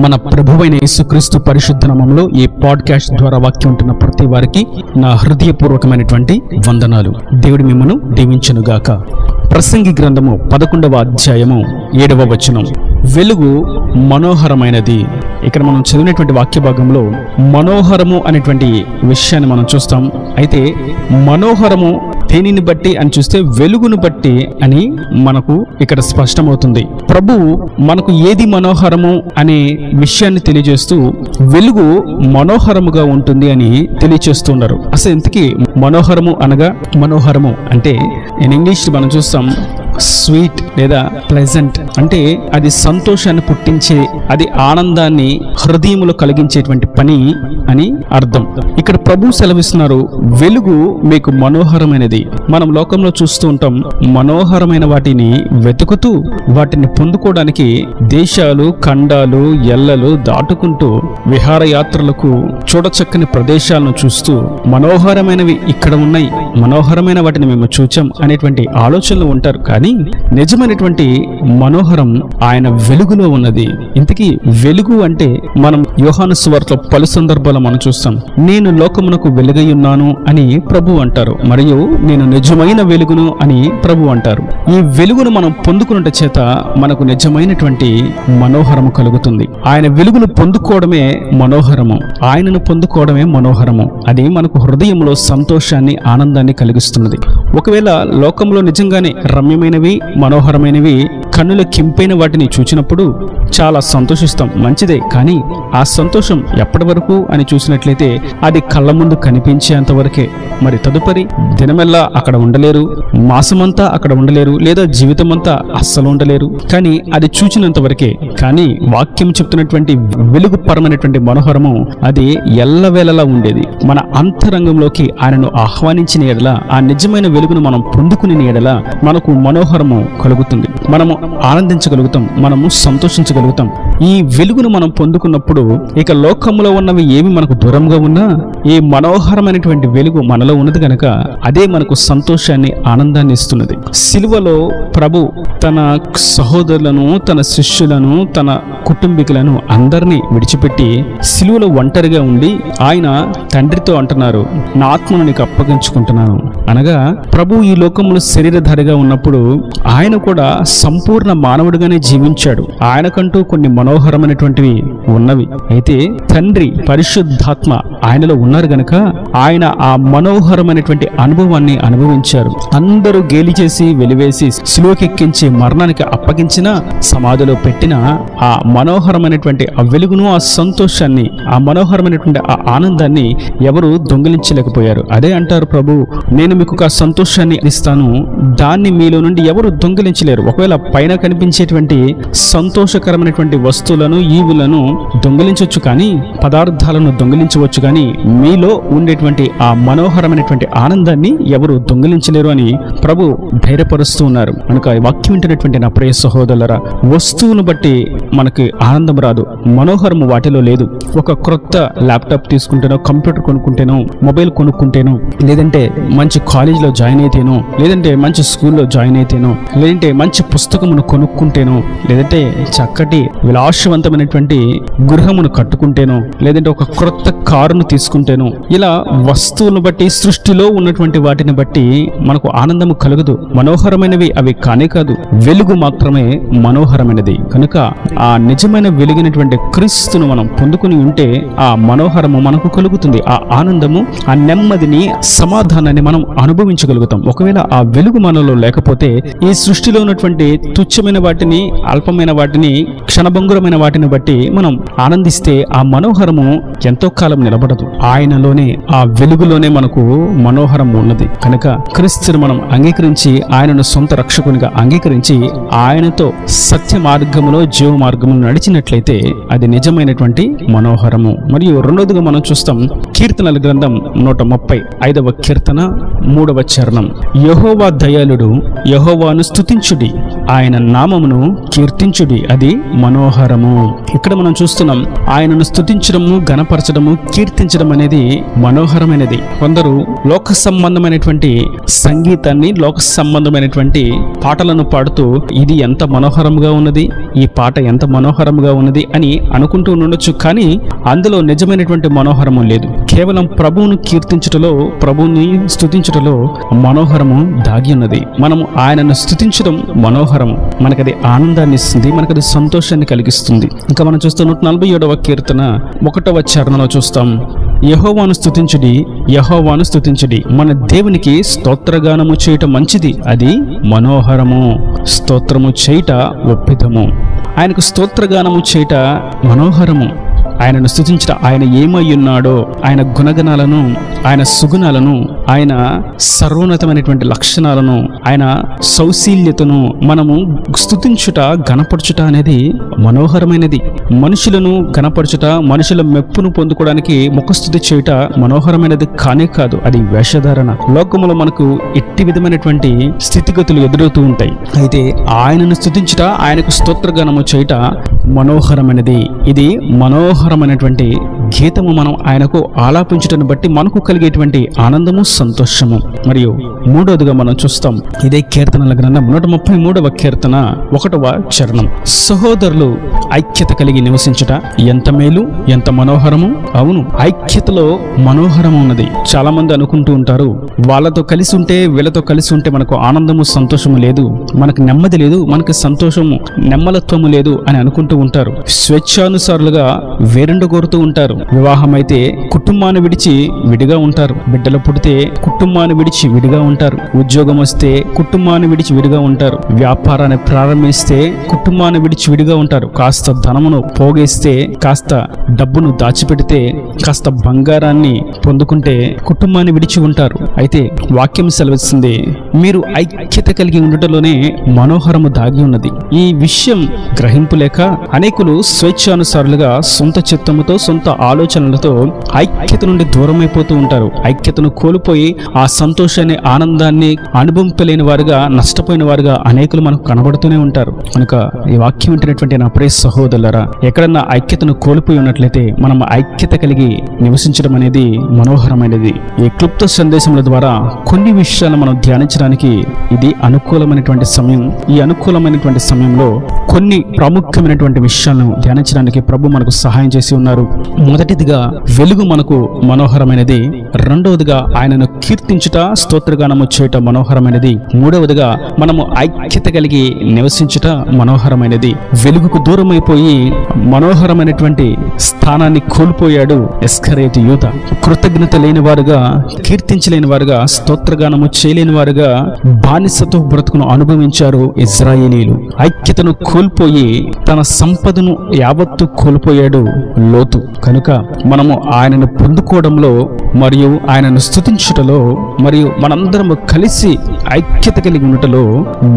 మన ప్రభువైన యేసుక్రీస్తు పరిశుద్ధ నామములో ఈ పాడ్కాస్ట్ ద్వారా వాక్యం ఉంటున్న ప్రతి వారికి నా హృదయపూర్వకమైనటువంటి వందనాలు. దేవుడు మిమ్మను దీవించునుగాక. ప్రసంగి గ్రంథము 11వ అధ్యాయము 7వ వచనం. వెలుగు మనోహరమైనది. ఇక్కడ మనం చదివినటువంటి వాక్య భాగంలో మనోహరము అనేటువంటి విషయాన్ని మనం చూస్తాం. అయితే మనోహరము దేనిని బట్టి అని చూస్తే వెలుగును బట్టి అని మనకు ఇక్కడ స్పష్టమవుతుంది. ప్రభువు మనకు ఏది మనోహరము అనే విషయాన్ని తెలియజేస్తూ వెలుగు మనోహరముగా ఉంటుంది అని తెలియజేస్తున్నారు. అసలు ఇంతకీ మనోహరము అనగా, మనోహరము అంటే ఇన్ ఇంగ్లీష్ మనం చూస్తాం స్వీట్ లేదా ప్లెజెంట్, అంటే అది సంతోషాన్ని పుట్టించే, అది ఆనందాన్ని హృదయములో కలిగించేటువంటి పని అని అర్థం. ఇక్కడ ప్రభు సెలవిస్తున్నారు, వెలుగు మీకు మనోహరమైనది. మనం లోకంలో చూస్తూ ఉంటాం, మనోహరమైన వాటిని వెతుకుతూ వాటిని పొందుకోవడానికి దేశాలు, ఖండాలు, ఎల్లలు దాటుకుంటూ విహారయాత్రలకు చూడచక్కని ప్రదేశాలను చూస్తూ మనోహరమైనవి ఇక్కడ ఉన్నాయి, మనోహరమైన వాటిని మేము చూచాం అనేటువంటి ఆలోచనలు ఉంటారు. కానీ నిజమైనటువంటి మనోహరం ఆయన వెలుగులో ఉన్నది. ఇంతకీ వెలుగు అంటే మనం యోహాను సువార్తలో పలు సందర్భాల్లో మనం చూస్తాం, నేను లోకమునకు వెలుగై ఉన్నాను అని ప్రభు అంటారు, మరియు నేను నిజమైన వెలుగును అని ప్రభు అంటారు. ఈ వెలుగును మనం పొందుకున్నట చేత మనకు నిజమైనటువంటి మనోహరము కలుగుతుంది. ఆయన వెలుగును పొందుకోవడమే మనోహరము, ఆయనను పొందుకోవడమే మనోహరము. అది మనకు హృదయంలో సంతోషాన్ని, ఆనందాన్ని కలిగిస్తున్నది. ఒకవేళ లోకంలో నిజంగానే రమ్యమైనవి, మనోహరమైనవి, కన్నుల కింపైన వాటిని చూచినప్పుడు చాలా సంతోషిస్తాం, మంచిదే. కానీ ఆ సంతోషం ఎప్పటి వరకు అని చూసినట్లయితే అది కళ్ళ ముందు కనిపించేంత వరకే. మరి తదుపరి దినమెల్లా అక్కడ ఉండలేరు, మాసమంతా అక్కడ ఉండలేరు, లేదా జీవితం అంతా అస్సలు ఉండలేరు. కానీ అది చూచినంత వరకే. కానీ వాక్యం చెప్తున్నటువంటి వెలుగు పరమైనటువంటి మనోహరము అది ఎల్లవేళలా ఉండేది. మన అంతరంగంలోకి ఆయనను ఆహ్వానించిన ఎడల, ఆ నిజమైన వెలుగును మనం పొందుకునే ఎడల మనకు మనోహరము కలుగుతుంది. మనము ఆనందించగలుగుతాం, మనము సంతోషించగలుగుతాం. ఈ వెలుగును మనం పొందుకున్నప్పుడు ఇక లోకంలో ఉన్నవి ఏవి మనకు దూరంగా ఉన్నా ఈ మనోహరమైనటువంటి వెలుగు మనలో ఉన్నది కనుక అదే మనకు సంతోషాన్ని, ఆనందాన్ని ఇస్తున్నది. సిలువలో ప్రభు తన సహోదరులను, తన శిష్యులను, తన కుటుంబీకులను అందరినీ విడిచిపెట్టి సిలువలో ఒంటరిగా ఉండి ఆయన తండ్రితో అంటున్నారు, నా ఆత్మను నీకు అప్పగించుకుంటున్నాను అనగా, ప్రభు ఈ లోకంలో శరీరధారిగా ఉన్నప్పుడు ఆయన కూడా సంపూర్ణ మానవుడిగానే జీవించాడు. ఆయనకంటూ కొన్ని మనోహరమైనటువంటివి ఉన్నవి. అయితే తండ్రి పరిశుద్ధాత్మ ఆయనలో ఉన్నారు గనక ఆయన ఆ మనోహరమైనటువంటి అనుభవాన్ని అనుభవించారు. అందరూ గేలి చేసి, వెలివేసి, సిలువకెక్కించి మరణానికి అప్పగించిన, సమాధిలో పెట్టిన ఆ మనోహరమైనటువంటి ఆ వెలుగును, ఆ సంతోషాన్ని, ఆ మనోహరమైనటువంటి ఆ ఆనందాన్ని ఎవరు దొంగిలించలేకపోయారు. అదే అంటారు ప్రభు, నేను మీకు ఒక సంతోషాన్ని ఇస్తాను, దాన్ని మీలో నుండి ఎవరు దొంగిలించలేరు. ఒకవేళ పైన కనిపించేటువంటి సంతోషకరమైనటువంటి వస్తువులను, ఈవులను దొంగిలించవచ్చు, కానీ పదార్థాలను దొంగిలించవచ్చు, కానీ మీలో ఉండేటువంటి ఆ మనోహరమైనటువంటి ఆనందాన్ని ఎవరు దొంగిలించలేరు అని ప్రభు ధైర్యపరుస్తూ ఉన్నారు. కనుక ఈ వాక్యం వింటున్నటువంటి నా ప్రియ సహోదరులారా, వస్తువును బట్టి మనకి ఆనందం రాదు, మనోహరము వాటిలో లేదు. ఒక క్రొత్త ల్యాప్టాప్ తీసుకుంటేనో, కంప్యూటర్ కొనుక్కుంటేనో, మొబైల్ కొనుక్కుంటేనో, లేదంటే మంచి కాలేజీలో జాయిన్ అయితేనో, లేదంటే మంచి స్కూల్లో జాయిన్ అయితేనో, లేదంటే మంచి పుస్తకమును కొనుక్కుంటేనో, లేదంటే చక్కటి విలాసవంతమైనటువంటి గృహమును కట్టుకుంటేనో, లేదంటే ఒక క్రొత్త కారును తీసుకుంటేనో, ఇలా వస్తువులను బట్టి, సృష్టిలో ఉన్నటువంటి వాటిని బట్టి మనకు ఆనందము కలుగదు. మనోహరమైనవి అవి కానే కాదు, వెలుగు మాత్రమే మనోహరమైనది. కనుక ఆ నిజమైన వెలుగినటువంటి క్రీస్తును మనం పొందుకుని ఉంటే ఆ మనోహరము మనకు కలుగుతుంది. ఆ ఆనందము, ఆ నెమ్మదిని, సమాధానాన్ని మనం అనుభవించగలుగుతాం. ఒకవేళ ఆ వెలుగు మనలో లేకపోతే ఈ సృష్టిలో ఉన్నటువంటి తుచ్చమైన వాటిని, అల్పమైన వాటిని, క్షణభంగురమైన వాటిని బట్టి మనం ఆనందిస్తే ఆ మనోహరము ఎంతో కాలం నిలబడదు. ఆయనలోనే, ఆ వెలుగులోనే మనకు మనోహరం ఉన్నది. కనుక క్రీస్తును మనం అంగీకరించి, ఆయనను సొంత రక్షకునిగా అంగీకరించి ఆయనతో సత్య మార్గములో, జీవ మార్గములో నడిచినట్లయితే అది నిజమైనటువంటి మనోహరము. మరియు రెండోదిగా మనం చూస్తాం, కీర్తనల గ్రంథం 135వ కీర్తన 3వ చరణం. యెహోవా దయాళుడు, యెహోవాను స్తుతించుడి, ఆయన నామమును కీర్తించుడి, అది మనోహరము. ఇక్కడ మనం చూస్తున్నాం, ఆయనను స్తుతించడము, గణపరచడము, కీర్తించడం అనేది మనోహరమైనది. కొందరు లోక సంబంధమైనటువంటి సంగీతాన్ని, లోక సంబంధమైనటువంటి పాటలను పాడుతూ ఇది ఎంత మనోహరంగా ఉన్నది, ఈ పాట ఎంత మనోహరంగా ఉన్నది అని అనుకుంటూ ఉండొచ్చు. కానీ అందులో నిజమైనటువంటి మనోహరము లేదు. కేవలం ప్రభువును కీర్తించుటలో, ప్రభువుని స్తుతించుటలో మనోహరము దాగి ఉన్నది. మనము ఆయనను స్తుతించడం మనోహరము. మనకది ఆనందాన్ని ఇస్తుంది, మనకది సంతోషాన్ని కలిగిస్తుంది. ఇంకా మనం చూస్తున్న 147వ కీర్తన 1వ చరణంలో చూస్తాం, యెహోవాను స్తుతించుడి, యెహోవాను స్తుతించుడి, మన దేవునికి స్తోత్రగానము చేయటం మంచిది, అది మనోహరము. స్తోత్రము చేయుట ఒప్పితము. ఆయనకు స్తోత్రగానము చేయుట మనోహరము. ఆయనను స్తుతించట, ఆయన ఏమై ఉన్నాడో, ఆయన గుణగణాలను, ఆయన సుగుణాలను, ఆయన సర్వోన్నతమైనటువంటి లక్షణాలను, ఆయన సౌశీల్యతను మనము స్తుతించుట, గణపరచుట అనేది మనోహరమైనది. మనుషులను గణపరచుట, మనుషుల మెప్పును పొందుకోవడానికి ముఖస్తుతి చేయుట మనోహరమైనది కానే కాదు, అది వేషధారణ. లోకములో మనకు ఎట్టి విధమైనటువంటి స్థితిగతులు ఎదురవుతూ ఉంటాయి. అయితే ఆయనను స్తుతించుట, ఆయనకు స్తోత్రగానము చేయుట మనోహరమైనది. ఇది మనోహరమైనటువంటి గీతము. మనం ఆయనకు ఆలాపించటను బట్టి మనకు కలిగేటువంటి ఆనందము, సంతోషము. మరియు 3వదిగా మనం చూస్తాం, ఇదే కీర్తనల గ్రంథం 133వ కీర్తన 1వ చరణం. సహోదరులు ఐక్యత కలిగి నివసించుట ఎంత మేలు, ఎంత మనోహరము. అవును, ఐక్యతలో మనోహరము ఉన్నది. చాలా మంది అనుకుంటూ ఉంటారు, వాళ్ళతో కలిసి ఉంటే, వీళ్ళతో కలిసి ఉంటే మనకు ఆనందము, సంతోషము లేదు, మనకు నెమ్మది లేదు, మనకు సంతోషము, నెమ్మలత్వము లేదు అని అనుకుంటూ ఉంటారు. స్వేచ్ఛానుసారులుగా వేరెండు కోరుతూ ఉంటారు. వివాహం అయితే కుటుంబాన్ని విడిచి విడిగా ఉంటారు. బిడ్డలు పుడితే కుటుంబాన్ని విడిచి విడిగా ఉంటారు. ఉద్యోగం వస్తే కుటుంబాన్ని విడిచి విడిగా ఉంటారు. వ్యాపారాన్ని ప్రారంభిస్తే కుటుంబాన్ని విడిచి విడిగా ఉంటారు. కాస్త ధనమును పోగేస్తే, కాస్త డబ్బును దాచిపెడితే, కాస్త బంగారాన్ని పొందుకుంటే కుటుంబాన్ని విడిచి ఉంటారు. అయితే వాక్యం సెలవిస్తుంది, మీరు ఐక్యత కలిగి ఉండటంలోనే మనోహరము దాగి ఉన్నది. ఈ విషయం గ్రహింపులేక అనేకులు స్వేచ్ఛానుసారులుగా సొంత చిత్తముతో, సొంత ఆలోచనలతో ఐక్యత నుండి దూరమైపోతూ ఉంటారు. ఐక్యతను కోల్పోయి ఆ సంతోషాన్ని, ఆనందాన్ని అనుభవింపలేని వారుగా, నష్టపోయిన వారుగా అనేకులు మనకు కనబడుతూనే ఉంటారు. కనుక ఈ వాక్యం వింటున్నటువంటి నా ప్రియ సహోదరులారా, ఎక్కడన్నా ఐక్యతను కోల్పోయి ఉన్నట్లయితే మనం ఐక్యత కలిగి నివసించడం అనేది మనోహరమైనది. ఈ క్లుప్త సందేశముల ద్వారా కొన్ని విషయాలు మనం ధ్యానించడానికి ఇది అనుకూలమైనటువంటి సమయం. ఈ అనుకూలమైనటువంటి సమయంలో కొన్ని ప్రాముఖ్యమైనటువంటి విషయాలను ధ్యానించడానికి ప్రభు మనకు సహాయం చేసి ఉన్నారు. మొదటిదిగా వెలుగు మనకు మనోహరమైనది. రెండవదిగా ఆయనను కీర్తించుట, స్తోత్రగానము చేయుట మనోహరమైనది. మూడవదిగా మనము ఐక్యత కలిగి నివసించుట మనోహరమైనది. వెలుగుకు దూరమైపోయి మనోహరమైనటువంటి స్థానాన్ని కోల్పోయాడు ఇస్కరియోతు యూదా. కృతజ్ఞత లేని వారుగా, కీర్తించలేని వారుగా, స్తోత్రగానము చేయలేని వారుగా బానిసత్వ బ్రతుకును అనుభవించారు ఇజ్రాయేలీలు. ఐక్యతను కోల్పోయి తన సంపదను యావత్తు కోల్పోయాడు లోతు. కనుక మనము ఆయనను పొందుకోవడంలో, మరియు ఆయనను స్తుతించుటలో, మరియు మనందరము కలిసి ఐక్యత కలిగి ఉండటంలో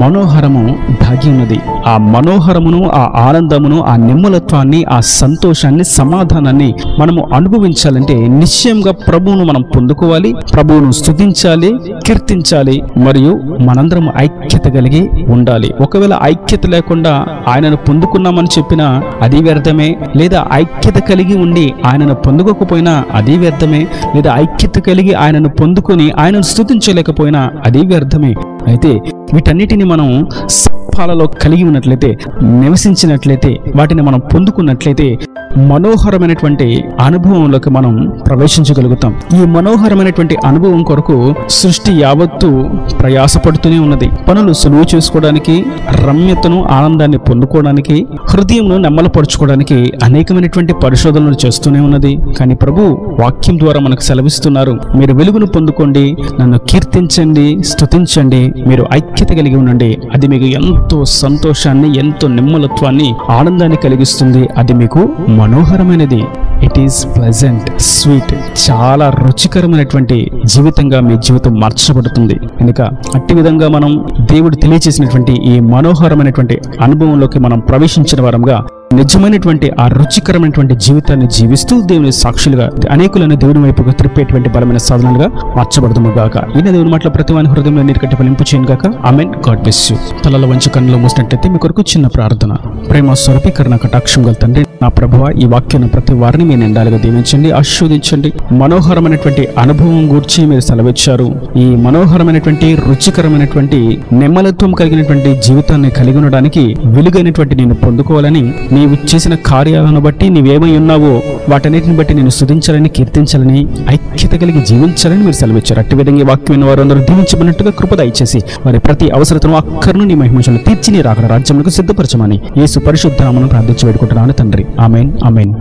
మనోహరము దాగి ఉన్నది. ఆ మనోహరమును, ఆ ఆనందమును, ఆ నిమ్మలత్వాన్ని, ఆ సంతోషాన్ని, సమాధానాన్ని మనము అనుభవించాలంటే నిశ్చయంగా ప్రభువును మనం పొందుకోవాలి, ప్రభువును స్తుతించాలి, కీర్తించాలి, మరియు మనందరం ఐక్యత కలిగి ఉండాలి. ఒకవేళ ఐక్యత లేకుండా ఆయనను పొందుకున్నామని చెప్పినా అది వ్యర్థమే, లేదా ఐక్యత కలిగి ఉండి ఆయనను పొందుకోకపోయినా అది వ్యర్థమే, లేదా ఐక్యత కలిగి ఆయనను పొందుకొని ఆయనను స్తుతించలేకపోయినా అది వ్యర్థమే. అయితే వీటన్నిటిని మనం పాలలో కలిగి ఉన్నట్లయితే, నివసించినట్లయితే, వాటిని మనం పొందుకున్నట్లయితే మనోహరమైనటువంటి అనుభవంలోకి మనం ప్రవేశించగలుగుతాం. ఈ మనోహరమైనటువంటి అనుభవం కొరకు సృష్టి యావత్తు ప్రయాసపడుతూనే ఉన్నది. పనులు సులువు చేసుకోవడానికి, రమ్యతను, ఆనందాన్ని పొందుకోవడానికి, హృదయంను నెమ్మలపరుచుకోవడానికి అనేకమైనటువంటి పరిశోధనలు చేస్తూనే ఉన్నది. కానీ ప్రభు వాక్యం ద్వారా మనకు సెలవిస్తున్నారు, మీరు వెలుగును పొందుకోండి, నన్ను కీర్తించండి, స్తుతించండి, మీరు ఐక్యత కలిగి ఉండండి. అది మీకు ఎంతో సంతోషాన్ని, ఎంతో నిమ్మలత్వాన్ని, ఆనందాన్ని కలిగిస్తుంది. అది మీకు మనోహరమైనది. It is pleasant, sweet. చాలా రుచికరమైనటువంటి జీవితంగా మీ జీవితం మార్చబడుతుంది. కనుక అట్టి విధంగా మనం దేవుడు తెలియజేసినటువంటి ఈ మనోహరమైనటువంటి అనుభవంలోకి మనం ప్రవేశించిన వారంగా నిజమైనటువంటి ఆ రుచికరమైనటువంటి జీవితాన్ని జీవిస్తూ దేవుని సాక్షులుగా అనేకులను దేవుని వైపుగా త్రిప్పేటువంటి బలమైన సాధనాలుగా మార్చబడదుము గాక. ఈయన దేవుని మాటల ప్రతి వాని హృదయంలో నీరు కట్టి ఫలింపు చేయను గాక. ఆమేన్. God bless you. తలలో వంచి కన్నులో మూసినట్లయితే మీ కొరకు చిన్న ప్రార్థన. ప్రేమ స్వరూపీకరణ కటాక్షం గల తండ్రి, నా ప్రభువా, ఈ వాక్యాన్ని ప్రతి వారిని మీరు నిండాలుగా దీవించండి, ఆశీర్వదించండి. మనోహరమైనటువంటి అనుభవం గూర్చి మీరు సెలవిచ్చారు. ఈ మనోహరమైనటువంటి రుచికరమైనటువంటి నెమ్మలత్వం కలిగినటువంటి జీవితాన్ని కలిగి ఉండడానికి వెలుగైనటువంటి నేను పొందుకోవాలని, నీవు చేసిన కార్యాలను బట్టి నీవేమై ఉన్నావో వాటన్నిటిని బట్టి నేను స్తుతించాలని, కీర్తించాలని, ఐక్యత కలిగి జీవించాలని మీరు సెలవిచ్చారు. అట్టి విధంగా ఈ వాక్యం వారు అందరూ దీవించబడినట్టుగా కృప దయచేసి వారి ప్రతి అవసరతను అక్కర్ను నీ మహిమను తీర్చి నీ రాకడ రాజ్యములకు సిద్ధపరచమని యేసు పరిశుద్ధ నామమున ప్రార్థించి వేడుకుంటున్నాను తండ్రి. ఆమేన్. ఆమేన్.